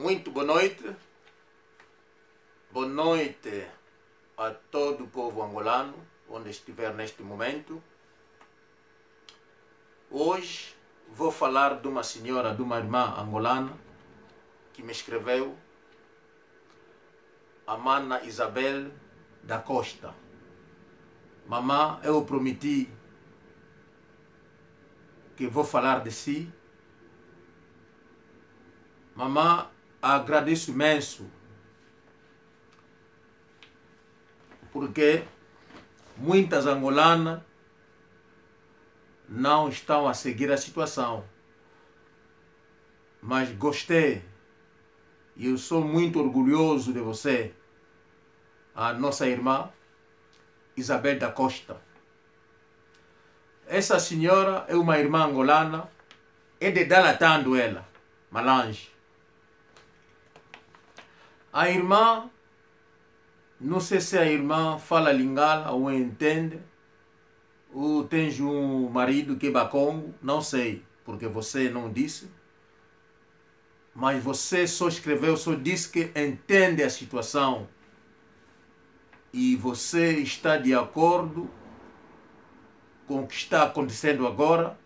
Muito boa noite. Boa noite a todo o povo angolano, onde estiver neste momento. Hoje vou falar de uma senhora, de uma irmã angolana, que me escreveu, a Mana Isabel da Costa. Mamã, eu prometi que vou falar de si. Mamã, agradeço imenso, porque muitas angolanas não estão a seguir a situação. Mas gostei e eu sou muito orgulhoso de você, a nossa irmã Isabel da Costa. Essa senhora é uma irmã angolana, é de Dalatando ela, Malange. A irmã, não sei se a irmã fala lingala ou entende, ou tem um marido que é bacongo, não sei, porque você não disse. Mas você só escreveu, só disse que entende a situação. E você está de acordo com o que está acontecendo agora,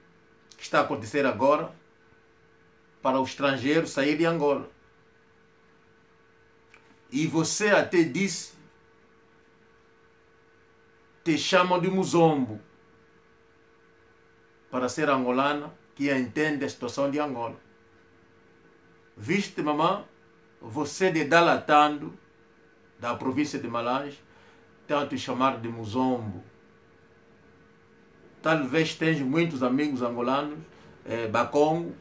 que está a acontecer agora, para o estrangeiro sair de Angola. E você até disse, te chamam de muzombo, para ser angolana que entende a situação de Angola. Viste, mamã, você de Dalatando, da província de Malange, tanto chamar de muzombo. Talvez tenha muitos amigos angolanos, bacongo,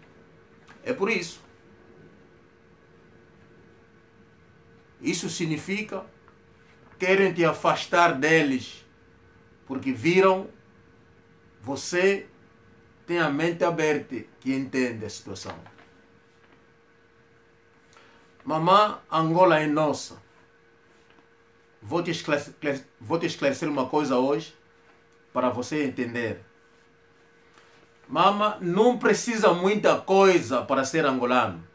é por isso. Isso significa que querem te afastar deles, porque viram você tem a mente aberta, que entende a situação. Mamã, Angola é nossa. Vou te esclarecer uma coisa hoje, para você entender. Mamã, não precisa muita coisa para ser angolano.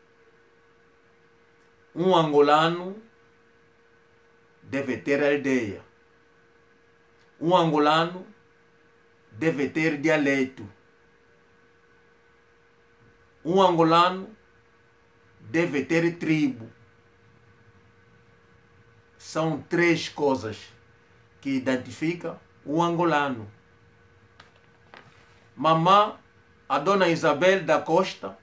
Um angolano deve ter aldeia. Um angolano deve ter dialeto. Um angolano deve ter tribo. São três coisas que identificam o angolano. Mamã, a dona Isabel da Costa,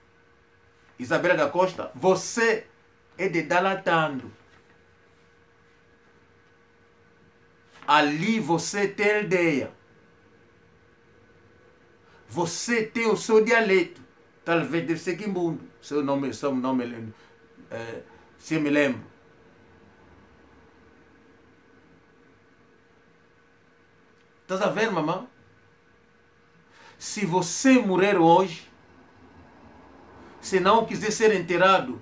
você é de Dalatando. Ali você tem aldeia. Você tem o seu dialeto. Talvez deve ser Quimbundo. Se eu me lembro. Estás a ver, mamã? Se você morrer hoje, se não quiser ser enterrado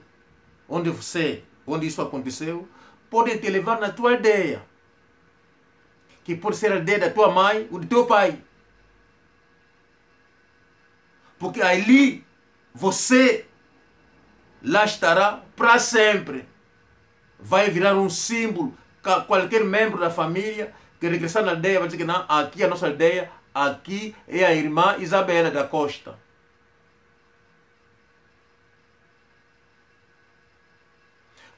onde isso aconteceu, podem te levar na tua aldeia, que pode ser a aldeia da tua mãe ou do teu pai. Porque ali você lá estará para sempre. Vai virar um símbolo. Qualquer membro da família que regressar na aldeia vai dizer que não, aqui é a nossa aldeia, aqui é a irmã Isabela da Costa.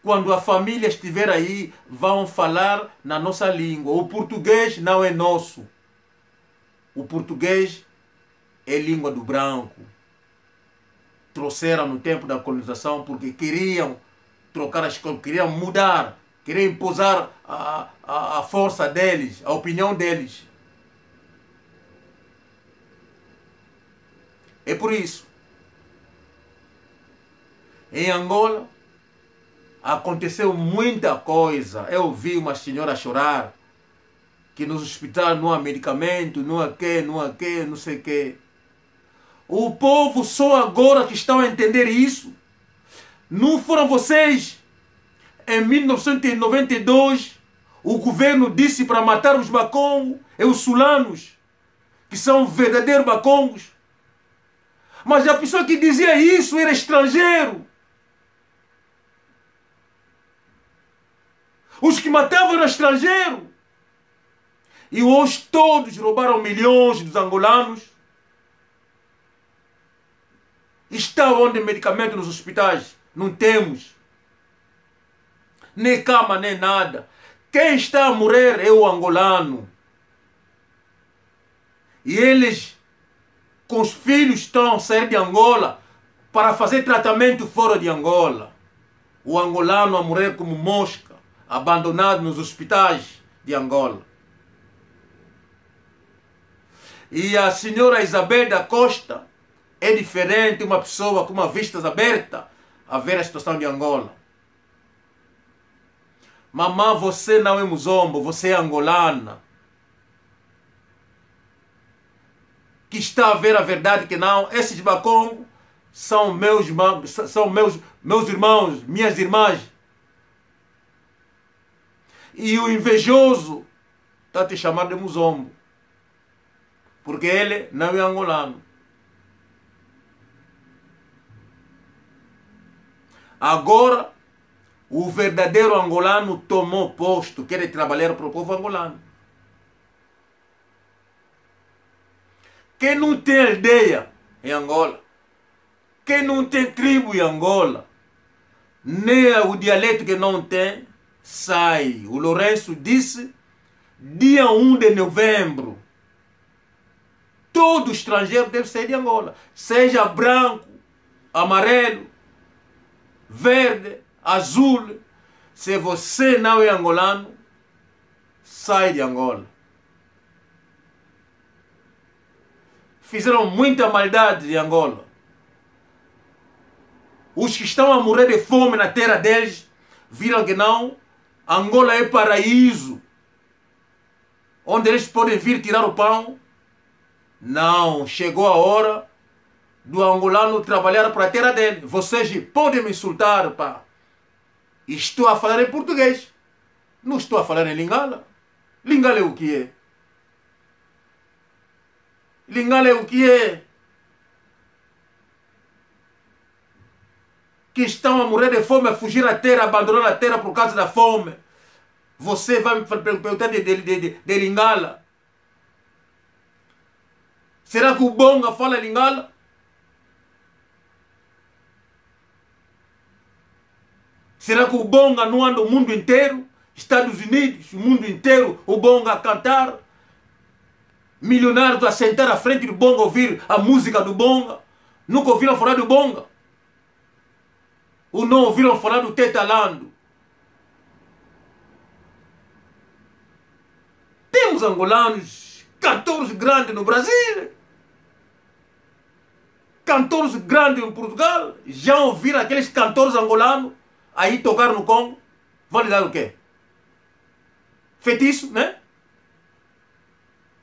Quando a família estiver aí, vão falar na nossa língua. O português não é nosso. O português é língua do branco. Trouxeram no tempo da colonização porque queriam trocar as coisas, queriam mudar, queriam imposar a força deles, a opinião deles. É por isso. Em Angola aconteceu muita coisa. Eu vi uma senhora chorar que nos hospitais não há medicamento, não há não sei o quê. O povo só agora que estão a entender isso. Não foram vocês. Em 1992, o governo disse para matar os bacongos e os sulanos, que são verdadeiros bacongos. Mas a pessoa que dizia isso era estrangeiro. Os que matavam eram estrangeiros. E hoje todos roubaram milhões dos angolanos. Está onde medicamento nos hospitais? Não temos. Nem cama, nem nada. Quem está a morrer é o angolano. E eles, com os filhos, estão a sair de Angola para fazer tratamento fora de Angola. O angolano a morrer como mosca, abandonado nos hospitais de Angola. E a senhora Isabel da Costa é diferente, uma pessoa com uma vistas aberta a ver a situação de Angola. Mamã, você não é muzombo, você é angolana. Que está a ver a verdade que não. Esses bacongos são meus irmãos, minhas irmãs. E o invejoso está te chamando de muzombo. Porque ele não é angolano. Agora, o verdadeiro angolano tomou posto, quer trabalhar para o povo angolano. Quem não tem aldeia em Angola, quem não tem tribo em Angola, nem o dialeto que não tem, sai. O Lourenço disse, dia 1 de novembro, todo estrangeiro deve sair de Angola, seja branco, amarelo, verde, azul. Se você não é angolano, sai de Angola. Fizeram muita maldade em Angola. Os que estão a morrer de fome na terra deles viram que não. Angola é paraíso, onde eles podem vir tirar o pão. Não, chegou a hora do angolano trabalhar para a terra dele. Vocês podem me insultar, pá. Estou a falar em português. Não estou a falar em lingala. Lingala é o que é? Lingala é o que é? Que estão a morrer de fome, a fugir a terra, abandonar a terra por causa da fome. Você vai me perguntar de lingala? Será que o Bonga fala lingala? Será que o Bonga não anda o mundo inteiro? Estados Unidos, o mundo inteiro, o Bonga a cantar? Milionários a sentar à frente do Bonga, ouvir a música do Bonga? Nunca ouviram falar do Bonga? Ou não ouviram falar do Tetalando? Temos angolanos, cantores grandes no Brasil, cantores grandes em Portugal. Já ouviram aqueles cantores angolanos aí tocar no Congo? Vão lhe dar o quê? Feitiço, né?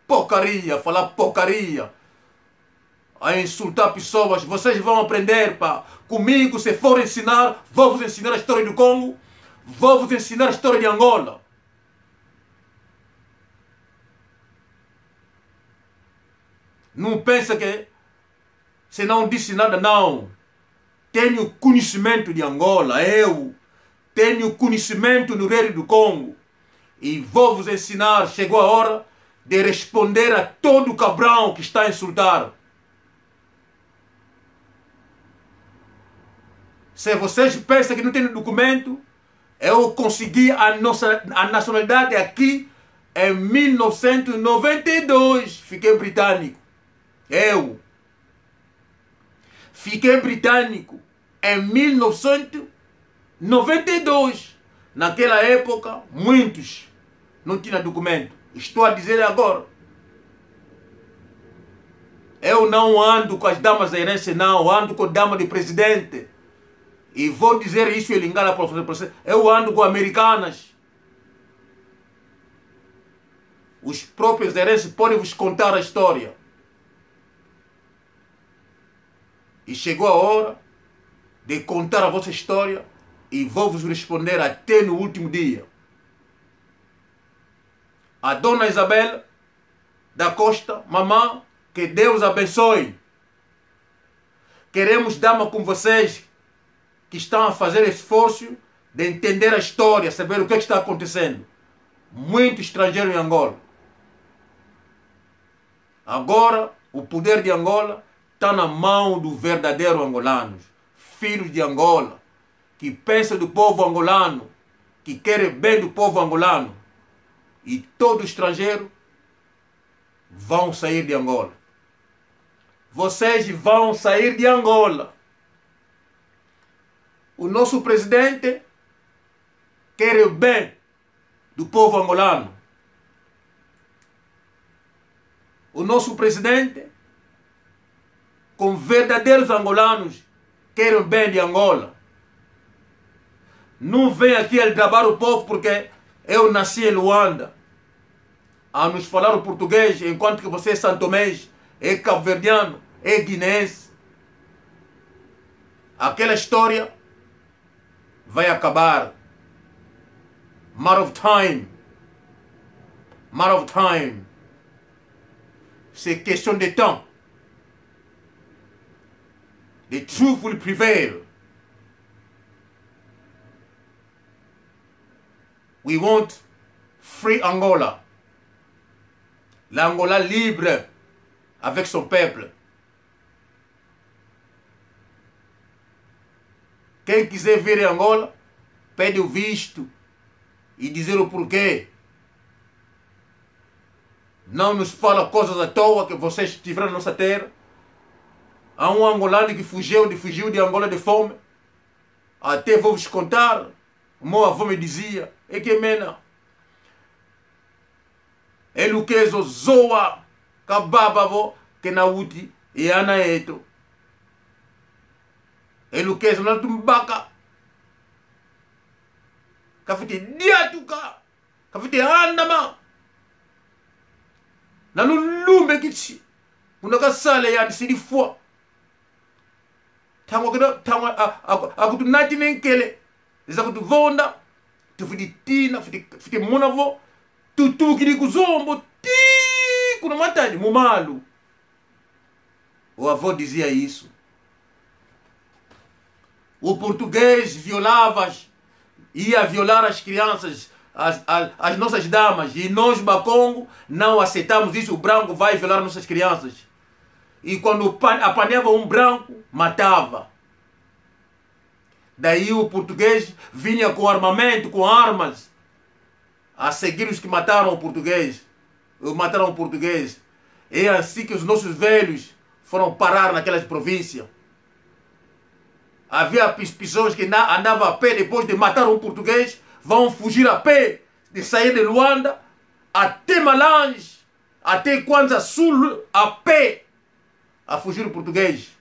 Porcaria, falar porcaria. A insultar pessoas. Vocês vão aprender, pá. Comigo, se for ensinar, vou vos ensinar a história do Congo, vou vos ensinar a história de Angola. Não pensa que se não disse nada, não. Tenho conhecimento de Angola, eu tenho conhecimento no Reino do Congo. E vou vos ensinar, chegou a hora de responder a todo cabrão que está a insultar. Se vocês pensam que não tem documento, eu consegui a nacionalidade aqui em 1992. Fiquei britânico. Eu fiquei britânico em 1992. Naquela época, muitos não tinham documento. Estou a dizer agora. Eu não ando com as damas da herança, não. Ando com a dama de presidente. E vou dizer isso em lingala para você. Eu ando com americanas. Os próprios heranças podem vos contar a história. E chegou a hora de contar a vossa história e vou vos responder até no último dia. A dona Isabel da Costa, mamã, que Deus abençoe. Queremos dama com vocês que estão a fazer esforço de entender a história, saber o que está acontecendo. Muito estrangeiro em Angola. Agora, o poder de Angola está na mão do verdadeiro angolanos. Filhos de Angola, que pensam do povo angolano, que querem bem do povo angolano. E todo estrangeiro vão sair de Angola. Vocês vão sair de Angola. O nosso presidente quer o bem do povo angolano. O nosso presidente, com verdadeiros angolanos, quer o bem de Angola. Não vem aqui ele trabalhar o povo porque eu nasci em Luanda. A nos falar o português, enquanto que você é santomês, é cabo-verdiano, é guinense. Aquela história vai acabar. Matter of time. Matter of time. C'est question de temps. The truth will prevail. We want free Angola. L'Angola libre avec son peuple. Quem quiser vir em Angola, pede o visto e dizer o porquê. Não nos fala coisas à toa que vocês tiveram na nossa terra. Há um angolano que fugiu de Angola de fome. Até vou vos contar. O meu avô me dizia, é que mena. Ele que zoa, cabababo, que na uti, e ana eto. Ele que não tumbaca. Kafite diatuka. Kafite andama. Na lumbe kichi. Unaka sale ya disidi fwa. Tango akutu nati nenkele. Iza kutu vonda. Tufidi tina, fiti monavo. Tutu kiri kuzombo. Ti kuna matani mumalu. O avô dizia isso. O português violava, ia violar as crianças, as nossas damas. E nós, Bakongo, não aceitamos isso. O branco vai violar nossas crianças. E quando apanhava um branco, matava. Daí o português vinha com armamento, com armas, a seguir os que mataram o português. Mataram o português. É assim que os nossos velhos foram parar naquelas províncias. Havia pessoas que andavam a pé depois de matar um português, vão fugir a pé, de sair de Luanda, até Malange, até Kwanza Sul, a pé, a fugir o português.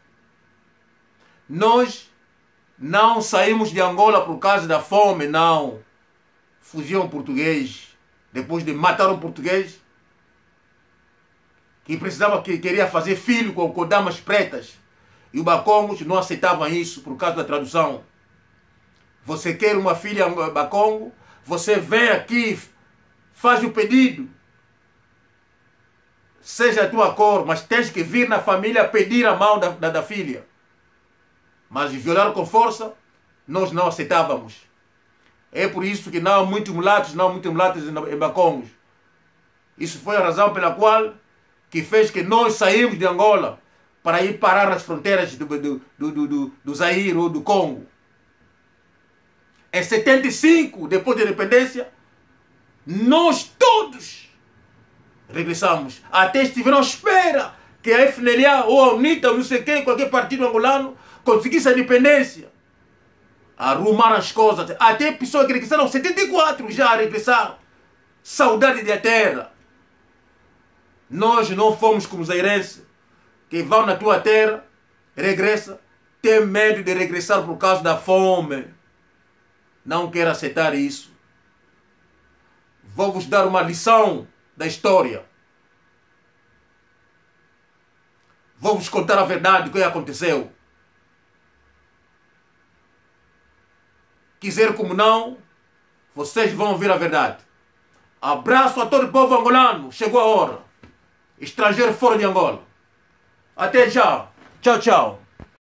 Nós não saímos de Angola por causa da fome, não. Fugiam o português, depois de matar um português, que queria fazer filho com damas pretas. E os Bakongos não aceitavam isso por causa da tradução. Você quer uma filha Bakongo? Você vem aqui, faz o pedido. Seja a tua cor, mas tens que vir na família pedir a mão da filha. Mas violar com força, nós não aceitávamos. É por isso que não há muitos mulatos em Bakongos. Isso foi a razão pela qual que fez que nós saímos de Angola para ir parar nas fronteiras do Zaire ou do Congo. Em 75, depois da independência, nós todos regressamos. Até estiveram à espera que a FNLA ou a UNITA ou não sei quem, qualquer partido angolano, conseguisse a independência. Arrumaram as coisas. Até pessoas que regressaram em 74 já regressaram. Saudade da terra. Nós não fomos como os zairenses que vão na tua terra, regressa, tem medo de regressar por causa da fome. Não quero aceitar isso. Vou vos dar uma lição da história. Vou vos contar a verdade, o que aconteceu. Quiser como não, vocês vão ouvir a verdade. Abraço a todo o povo angolano. Chegou a hora. Estrangeiro fora de Angola. Até já. Tchau, tchau.